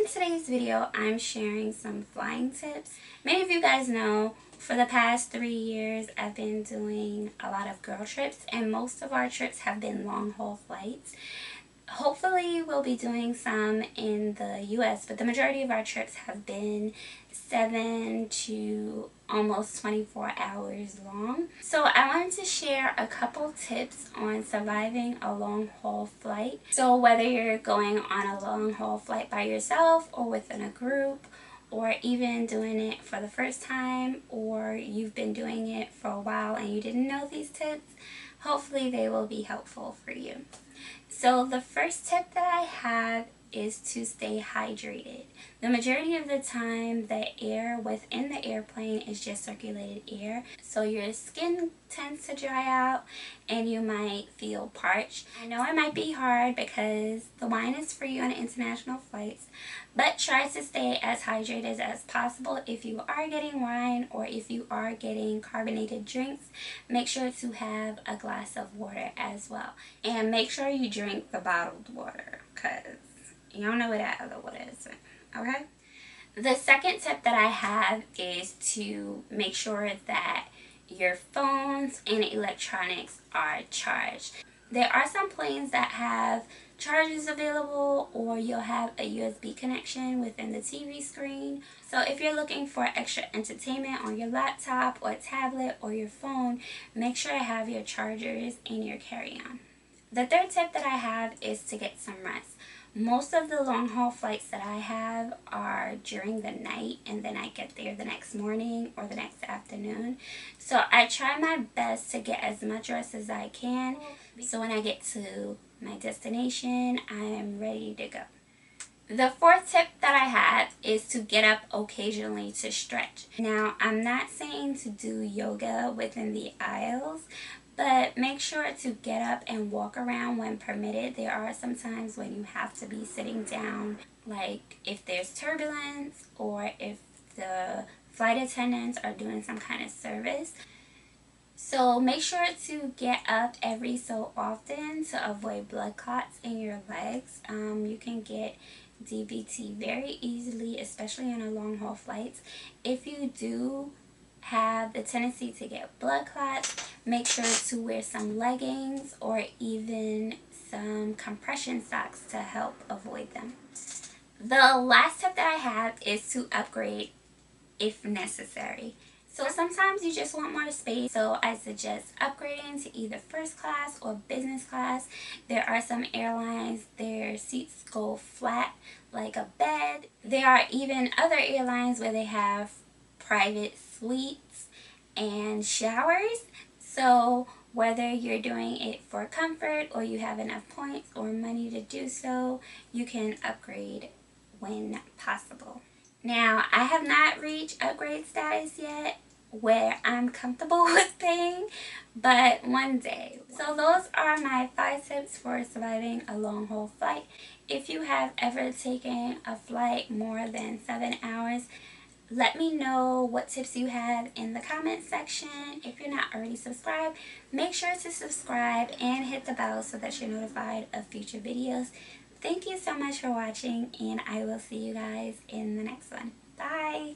In today's video, I'm sharing some flying tips. Many of you guys know for the past 3 years, I've been doing a lot of girl trips, and most of our trips have been long haul flights. Hopefully, we'll be doing some in the US, but the majority of our trips have been 7 to almost 24 hours long. So I wanted to share a couple tips on surviving a long haul flight. So whether you're going on a long haul flight by yourself or within a group, or even doing it for the first time, or you've been doing it for a while and you didn't know these tips, hopefully they will be helpful for you. So the first tip that I have is to stay hydrated. The majority of the time, the air within the airplane is just circulated air, so your skin tends to dry out and you might feel parched. I know it might be hard because the wine is free on international flights, but try to stay as hydrated as possible. If you are getting wine or if you are getting carbonated drinks, make sure to have a glass of water as well. And make sure you drink the bottled water, because you don't know what that other water is, okay? The second tip that I have is to make sure that your phones and electronics are charged. There are some planes that have chargers available, or you'll have a USB connection within the TV screen. So if you're looking for extra entertainment on your laptop or tablet or your phone, make sure to have your chargers in your carry-on. The third tip that I have is to get some rest. Most of the long haul flights that I have are during the night, and then I get there the next morning or the next afternoon. So I try my best to get as much rest as I can, so when I get to my destination, I am ready to go. The fourth tip that I have is to get up occasionally to stretch. Now, I'm not saying to do yoga within the aisles, but make sure to get up and walk around when permitted. There are some times when you have to be sitting down, like if there's turbulence or if the flight attendants are doing some kind of service. So make sure to get up every so often to avoid blood clots in your legs. You can get DVT very easily, especially on a long haul flights. If you do have the tendency to get blood clots, make sure to wear some leggings or even some compression socks to help avoid them. The last tip that I have is to upgrade if necessary. So sometimes you just want more space, so I suggest upgrading to either first class or business class. There are some airlines, their seats go flat like a bed. There are even other airlines where they have private suites and showers. So whether you're doing it for comfort or you have enough points or money to do so, you can upgrade when possible. Now, I have not reached upgrade status yet where I'm comfortable with paying, but one day. So those are my 5 tips for surviving a long haul flight. If you have ever taken a flight more than 7 hours, let me know what tips you have in the comment section. If you're not already subscribed, make sure to subscribe and hit the bell so that you're notified of future videos. Thank you so much for watching, and I will see you guys in the next one. Bye!